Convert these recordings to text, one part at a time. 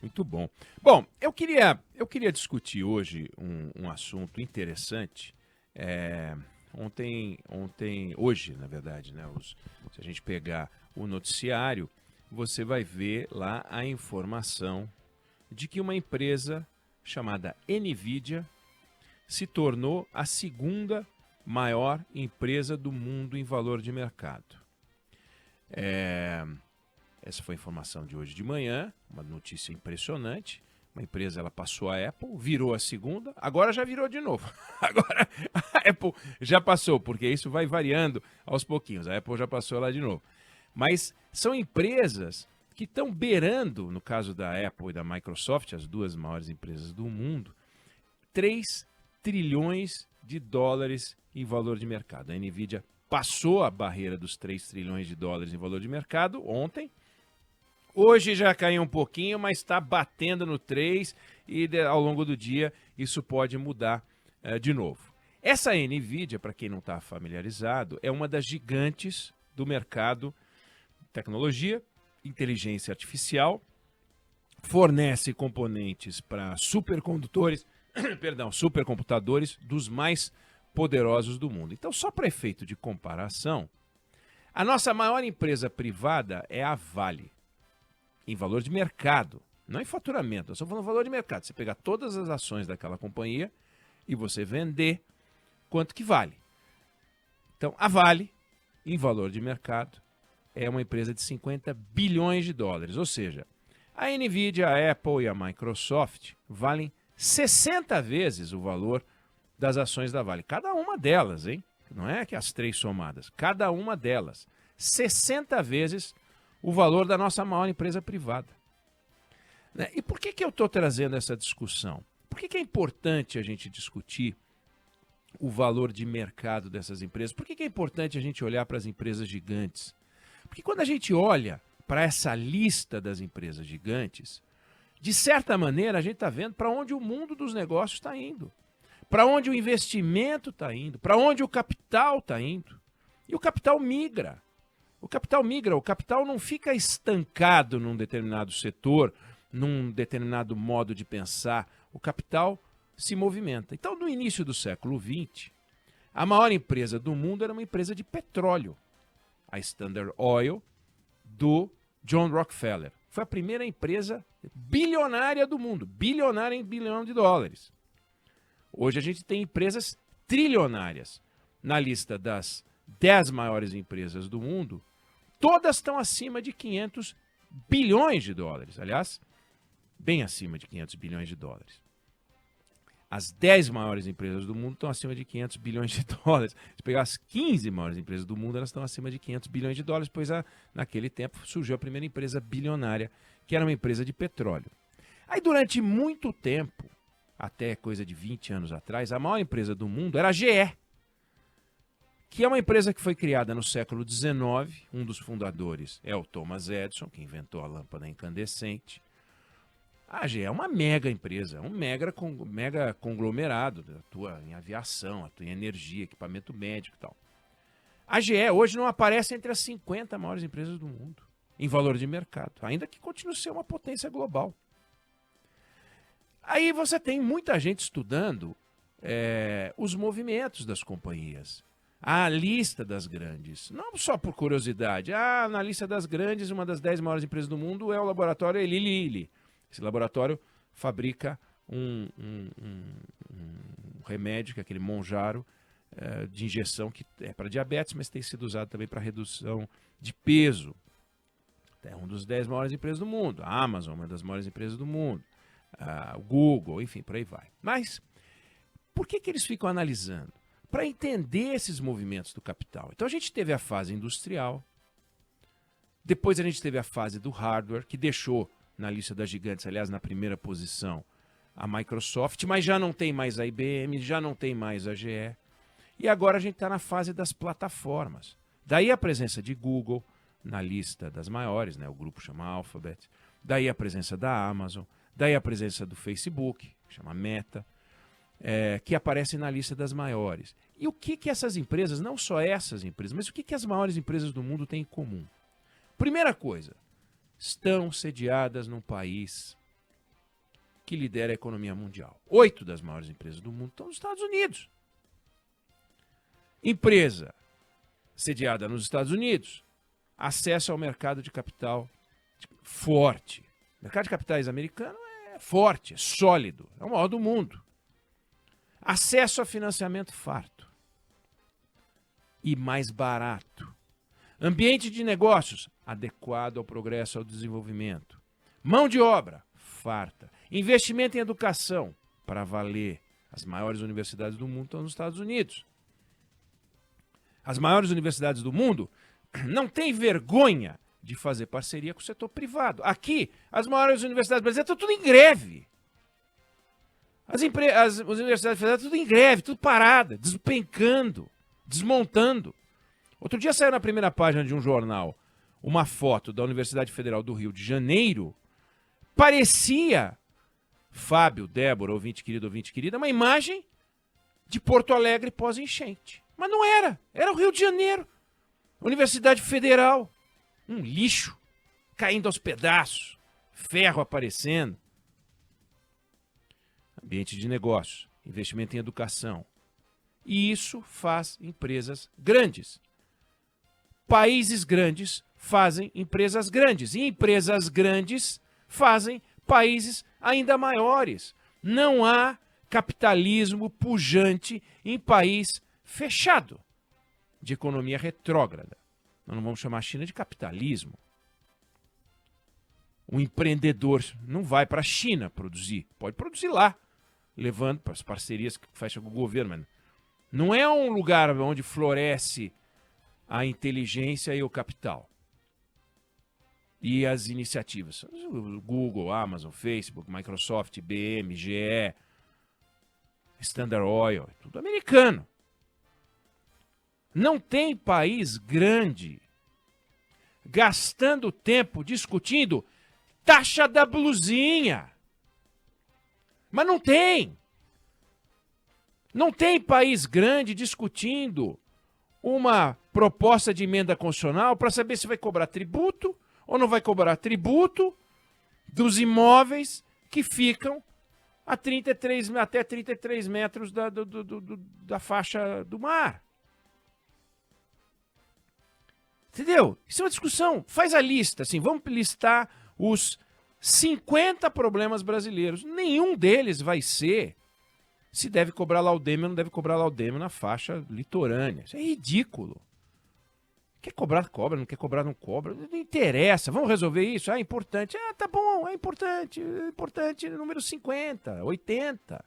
Muito bom. Bom, eu queria discutir hoje um assunto interessante. É, hoje, na verdade, né? Se a gente pegar o noticiário, você vai ver lá a informação de que uma empresa chamada Nvidia se tornou a segunda maior empresa do mundo em valor de mercado. Essa foi a informação de hoje de manhã, uma notícia impressionante. Uma empresa, ela passou a Apple, virou a segunda, agora já virou de novo. Agora a Apple já passou, porque isso vai variando aos pouquinhos. A Apple já passou lá de novo. Mas são empresas que estão beirando, no caso da Apple e da Microsoft, as duas maiores empresas do mundo, 3 trilhões de dólares em valor de mercado. A Nvidia passou a barreira dos 3 trilhões de dólares em valor de mercado ontem. Hoje já caiu um pouquinho, mas está batendo no 3 e ao longo do dia isso pode mudar de novo. Essa Nvidia, para quem não está familiarizado, é uma das gigantes do mercado de tecnologia, inteligência artificial, fornece componentes para supercondutores, supercomputadores dos mais poderosos do mundo. Então, só para efeito de comparação, a nossa maior empresa privada é a Vale. Em valor de mercado, não em faturamento, eu só falando valor de mercado. Você pegar todas as ações daquela companhia e você vender, quanto que vale? Então, a Vale, em valor de mercado, é uma empresa de 50 bilhões de dólares. Ou seja, a Nvidia, a Apple e a Microsoft valem 60 vezes o valor das ações da Vale. Cada uma delas, hein? Não é que as 3 somadas. Cada uma delas. 60 vezes o valor da nossa maior empresa privada. E por que eu estou trazendo essa discussão? Por que é importante a gente discutir o valor de mercado dessas empresas? Por que é importante a gente olhar para as empresas gigantes? Porque quando a gente olha para essa lista das empresas gigantes, de certa maneira a gente está vendo para onde o mundo dos negócios está indo. Para onde o investimento está indo. Para onde o capital está indo. E o capital migra. O capital não fica estancado num determinado setor, num determinado modo de pensar. O capital se movimenta. Então, no início do século XX, a maior empresa do mundo era uma empresa de petróleo, a Standard Oil, do John Rockefeller. Foi a primeira empresa bilionária do mundo, bilionária em bilhão de dólares. Hoje a gente tem empresas trilionárias. Na lista das 10 maiores empresas do mundo, todas estão acima de 500 bilhões de dólares. Aliás, bem acima de 500 bilhões de dólares. As 10 maiores empresas do mundo estão acima de 500 bilhões de dólares. Se pegar as 15 maiores empresas do mundo, elas estão acima de 500 bilhões de dólares, pois naquele tempo surgiu a primeira empresa bilionária, que era uma empresa de petróleo. Aí, durante muito tempo, até coisa de 20 anos atrás, a maior empresa do mundo era a GE, que é uma empresa que foi criada no século XIX. Um dos fundadores é o Thomas Edison, que inventou a lâmpada incandescente. A GE é uma mega empresa, é um mega conglomerado, atua em aviação, atua em energia, equipamento médico e tal. A GE hoje não aparece entre as 50 maiores empresas do mundo, em valor de mercado, ainda que continue a ser uma potência global. Aí você tem muita gente estudando os movimentos das companhias. A lista das grandes, não só por curiosidade. Na lista das grandes, uma das 10 maiores empresas do mundo é o laboratório Eli Lilly. Esse laboratório fabrica um remédio, que é aquele Monjaro, de injeção, que é para diabetes, mas tem sido usado também para redução de peso. É um dos 10 maiores empresas do mundo. A Amazon, uma das maiores empresas do mundo. O Google, enfim, por aí vai. Mas, por que eles ficam analisando? Para entender esses movimentos do capital. Então a gente teve a fase industrial, depois a gente teve a fase do hardware, que deixou na lista das gigantes, aliás, na primeira posição, a Microsoft, mas já não tem mais a IBM, já não tem mais a GE. E agora a gente está na fase das plataformas. Daí a presença de Google na lista das maiores, né? O grupo chama Alphabet. Daí a presença da Amazon, daí a presença do Facebook, que chama Meta. Que aparecem na lista das maiores. E o que essas empresas, não só essas empresas, mas o que as maiores empresas do mundo têm em comum? Primeira coisa, estão sediadas num país que lidera a economia mundial. 8 das maiores empresas do mundo estão nos Estados Unidos. Empresa sediada nos Estados Unidos, acesso ao mercado de capital forte. O mercado de capitais americano é forte, é sólido, é o maior do mundo. Acesso a financiamento farto e mais barato. Ambiente de negócios adequado ao progresso e ao desenvolvimento. Mão de obra farta. Investimento em educação para valer. As maiores universidades do mundo estão nos Estados Unidos. As maiores universidades do mundo não têm vergonha de fazer parceria com o setor privado. Aqui, as maiores universidades brasileiras estão tudo em greve. As universidades federais tudo em greve, tudo parada, despencando, desmontando. Outro dia saiu na primeira página de um jornal uma foto da Universidade Federal do Rio de Janeiro. Parecia, Fábio, Débora, ouvinte querida, uma imagem de Porto Alegre pós-enchente. Mas não era, era o Rio de Janeiro. Universidade Federal, um lixo, caindo aos pedaços, ferro aparecendo. Ambiente de negócio, investimento em educação. E isso faz empresas grandes. Países grandes fazem empresas grandes. E empresas grandes fazem países ainda maiores. Não há capitalismo pujante em país fechado, de economia retrógrada. Nós não vamos chamar a China de capitalismo. O empreendedor não vai para a China produzir. Pode produzir lá, levando para as parcerias que fecha com o governo. Mas não é um lugar onde floresce a inteligência e o capital. E as iniciativas. Google, Amazon, Facebook, Microsoft, IBM, GE, Standard Oil, tudo americano. Não tem país grande gastando tempo discutindo taxa da blusinha. Mas não tem. Não tem país grande discutindo uma proposta de emenda constitucional para saber se vai cobrar tributo ou não vai cobrar tributo dos imóveis que ficam a até 33 metros da faixa do mar. Entendeu? Isso é uma discussão. Faz a lista, assim, vamos listar os 50 problemas brasileiros. Nenhum deles vai ser se deve cobrar laudêmio ou não deve cobrar laudêmio na faixa litorânea. Isso é ridículo. Quer cobrar, cobra. Não quer cobrar, não cobra. Não interessa. Vamos resolver isso? Ah, é importante. Ah, tá bom, é importante. É importante. Número 50, 80.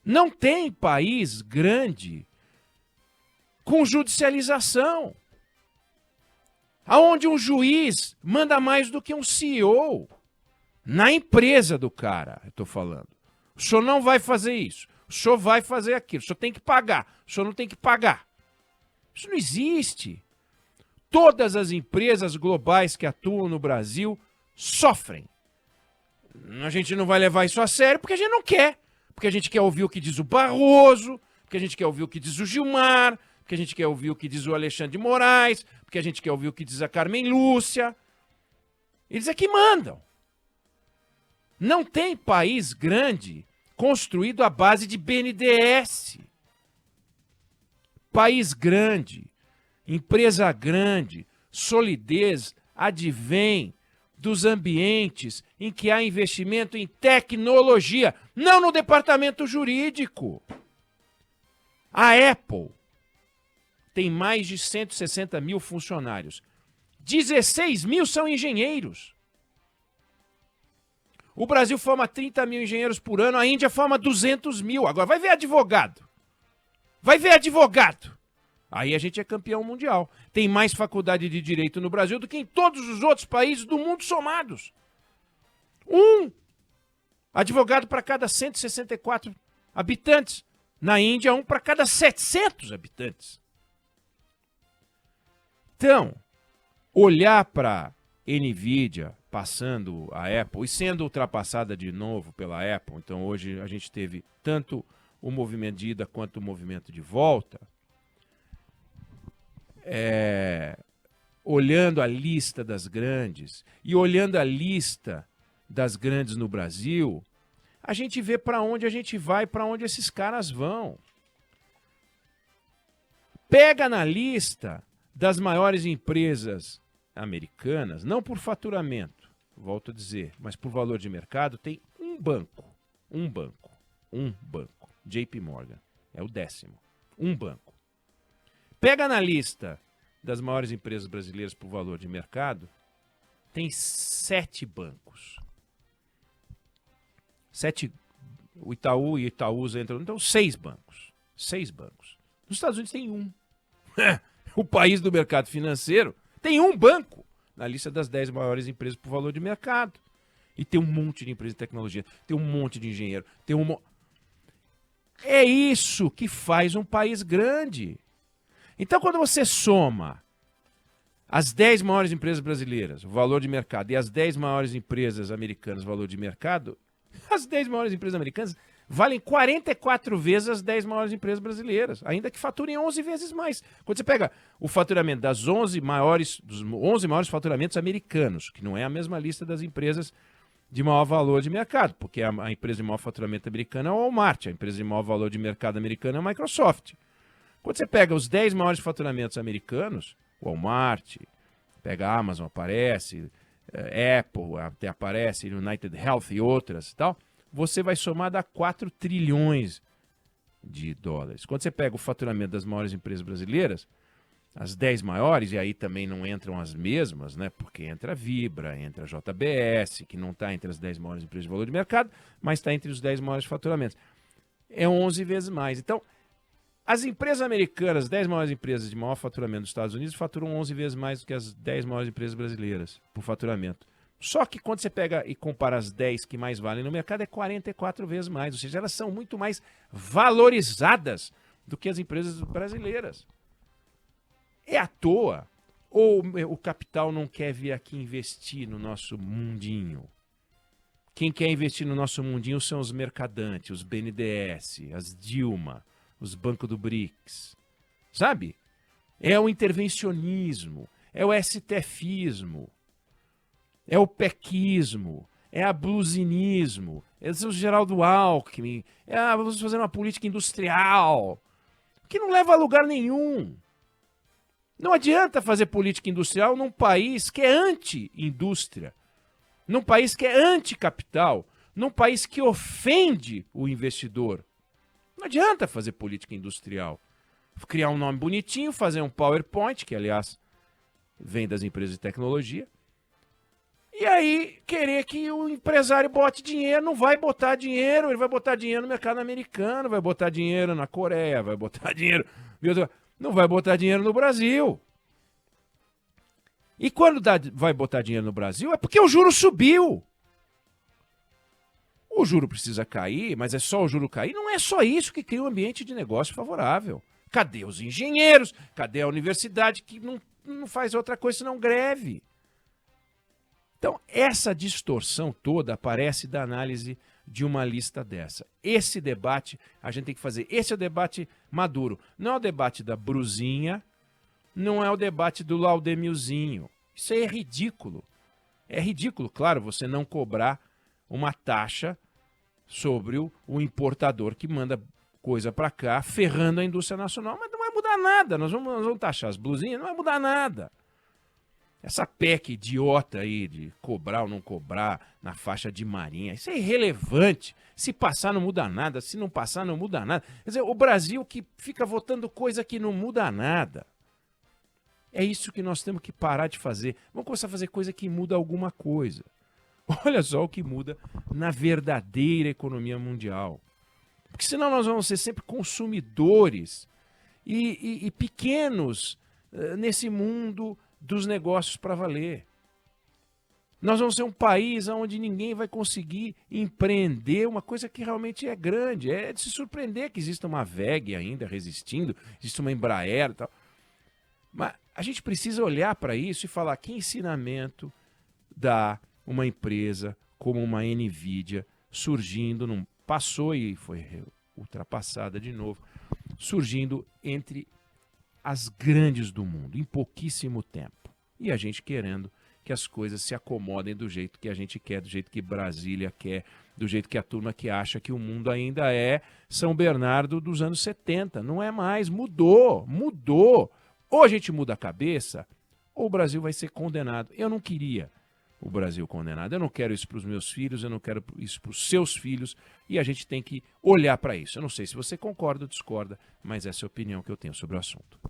Não tem país grande com judicialização, aonde um juiz manda mais do que um CEO. Na empresa do cara, eu estou falando. O senhor não vai fazer isso. O senhor vai fazer aquilo. O senhor tem que pagar. O senhor não tem que pagar. Isso não existe. Todas as empresas globais que atuam no Brasil sofrem. A gente não vai levar isso a sério porque a gente não quer. Porque a gente quer ouvir o que diz o Barroso, porque a gente quer ouvir o que diz o Gilmar, porque a gente quer ouvir o que diz o Alexandre de Moraes, porque a gente quer ouvir o que diz a Carmen Lúcia. Eles é que mandam. Não tem país grande construído à base de BNDES. País grande, empresa grande, solidez advém dos ambientes em que há investimento em tecnologia, não no departamento jurídico. A Apple tem mais de 160 mil funcionários. 16 mil são engenheiros. O Brasil forma 30 mil engenheiros por ano, a Índia forma 200 mil. Agora vai ver advogado. Vai ver advogado. Aí a gente é campeão mundial. Tem mais faculdade de direito no Brasil do que em todos os outros países do mundo somados. Um advogado para cada 164 habitantes. Na Índia, um para cada 700 habitantes. Então, olhar para NVIDIA passando a Apple e sendo ultrapassada de novo pela Apple, então hoje a gente teve tanto o movimento de ida quanto o movimento de volta, olhando a lista das grandes e olhando a lista das grandes no Brasil, a gente vê para onde a gente vai, para onde esses caras vão. Pega na lista das maiores empresas americanas, não por faturamento, volto a dizer, mas por valor de mercado, tem um banco, JP Morgan, é o 10º, um banco. Pega na lista das maiores empresas brasileiras por valor de mercado, tem 7 bancos. 7, o Itaú e Itaúsa entram, então 6 bancos. 6 bancos. Nos Estados Unidos tem um. O país do mercado financeiro tem um banco na lista das 10 maiores empresas por valor de mercado. E tem um monte de empresas de tecnologia, tem um monte de engenheiro, tem É isso que faz um país grande. Então, quando você soma as 10 maiores empresas brasileiras, o valor de mercado, e as 10 maiores empresas americanas, o valor de mercado, as 10 maiores empresas americanas valem 44 vezes as 10 maiores empresas brasileiras, ainda que faturem 11 vezes mais. Quando você pega o faturamento dos 11 maiores faturamentos americanos, que não é a mesma lista das empresas de maior valor de mercado, porque a empresa de maior faturamento americana é o Walmart, a empresa de maior valor de mercado americana é a Microsoft. Quando você pega os 10 maiores faturamentos americanos, Walmart, pega a Amazon, aparece, Apple, até aparece, United Health e outras e tal, você vai somar dá 4 trilhões de dólares. Quando você pega o faturamento das maiores empresas brasileiras, as 10 maiores, e aí também não entram as mesmas, né? Porque entra a Vibra, entra a JBS, que não está entre as 10 maiores empresas de valor de mercado, mas está entre os 10 maiores faturamentos. É 11 vezes mais. Então, as empresas americanas, 10 maiores empresas de maior faturamento dos Estados Unidos, faturam 11 vezes mais do que as 10 maiores empresas brasileiras por faturamento. Só que quando você pega e compara as 10 que mais valem no mercado, é 44 vezes mais. Ou seja, elas são muito mais valorizadas do que as empresas brasileiras. É à toa? Ou o capital não quer vir aqui investir no nosso mundinho? Quem quer investir no nosso mundinho são os mercadantes, os BNDES, as Dilma, os bancos do BRICS. Sabe? É o intervencionismo, é o STFismo, é o pequismo, é a blusinismo, é o Geraldo Alckmin, vamos fazer uma política industrial, que não leva a lugar nenhum. Não adianta fazer política industrial num país que é anti-indústria, num país que é anti-capital, num país que ofende o investidor. Não adianta fazer política industrial. Criar um nome bonitinho, fazer um PowerPoint, que aliás vem das empresas de tecnologia, e aí querer que o empresário bote dinheiro. Não vai botar dinheiro, ele vai botar dinheiro no mercado americano, vai botar dinheiro na Coreia, vai botar dinheiro... Não vai botar dinheiro no Brasil. E quando vai botar dinheiro no Brasil é porque o juro subiu. O juro precisa cair, mas é só o juro cair? Não é só isso que cria um ambiente de negócio favorável. Cadê os engenheiros? Cadê a universidade que não faz outra coisa senão greve? Então, essa distorção toda aparece da análise de uma lista dessa. Esse debate a gente tem que fazer. Esse é o debate maduro. Não é o debate da Bruzinha, não é o debate do Laudemilzinho. Isso aí é ridículo. É ridículo, claro, você não cobrar uma taxa sobre o importador que manda coisa para cá, ferrando a indústria nacional. Mas não vai mudar nada. Nós vamos taxar as blusinhas, não vai mudar nada. Essa PEC idiota aí de cobrar ou não cobrar na faixa de marinha, isso é irrelevante. Se passar não muda nada, se não passar não muda nada. Quer dizer, o Brasil que fica votando coisa que não muda nada. É isso que nós temos que parar de fazer. Vamos começar a fazer coisa que muda alguma coisa. Olha só o que muda na verdadeira economia mundial. Porque senão nós vamos ser sempre consumidores e pequenos nesse mundo dos negócios para valer. Nós vamos ser um país onde ninguém vai conseguir empreender uma coisa que realmente é grande. É de se surpreender que exista uma VEG ainda resistindo, existe uma Embraer e tal. Mas a gente precisa olhar para isso e falar que ensinamento dá uma empresa como uma NVIDIA surgindo, passou e foi ultrapassada de novo, surgindo entre as grandes do mundo, em pouquíssimo tempo. E a gente querendo que as coisas se acomodem do jeito que a gente quer, do jeito que Brasília quer, do jeito que a turma que acha que o mundo ainda é São Bernardo dos anos 70. Não é mais, mudou. Ou a gente muda a cabeça, ou o Brasil vai ser condenado. Eu não queria o Brasil condenado. Eu não quero isso para os meus filhos, eu não quero isso para os seus filhos, e a gente tem que olhar para isso. Eu não sei se você concorda ou discorda, mas essa é a opinião que eu tenho sobre o assunto.